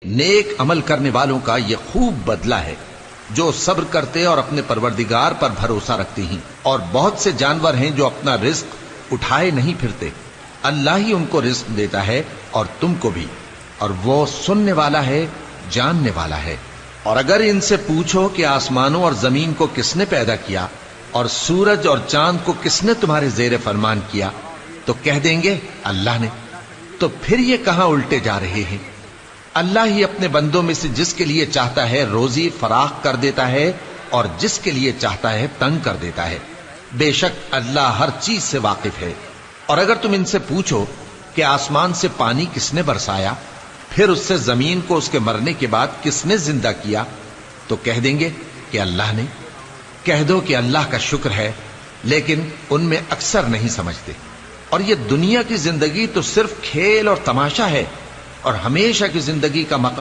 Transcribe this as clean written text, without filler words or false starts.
نیک عمل کرنے والوں کا یہ خوب بدلہ ہے جو صبر کرتے اور اپنے پروردگار پر بھروسہ رکھتے ہیں۔ اور بہت سے جانور ہیں جو اپنا رزق اٹھائے نہیں پھرتے، اللہ ہی ان کو رزق دیتا ہے اور تم کو بھی، اور وہ سننے والا ہے، جاننے والا ہے۔ اور اگر ان سے پوچھو کہ آسمانوں اور زمین کو کس نے پیدا کیا اور سورج اور چاند کو کس نے تمہارے زیر فرمان کیا، تو کہہ دیں گے اللہ نے۔ تو پھر یہ کہاں الٹے جا رہے ہیں؟ اللہ ہی اپنے بندوں میں سے جس کے لیے چاہتا ہے روزی فراخ کر دیتا ہے اور جس کے لیے چاہتا ہے تنگ کر دیتا ہے۔ بے شک اللہ ہر چیز سے واقف ہے۔ اور اگر تم ان سے پوچھو کہ آسمان سے پانی کس نے برسایا، پھر اس سے زمین کو اس کے مرنے کے بعد کس نے زندہ کیا، تو کہہ دیں گے کہ اللہ نے۔ کہہ دو کہ اللہ کا شکر ہے، لیکن ان میں اکثر نہیں سمجھتے۔ اور یہ دنیا کی زندگی تو صرف کھیل اور تماشا ہے، اور ہمیشہ کی زندگی کا مقام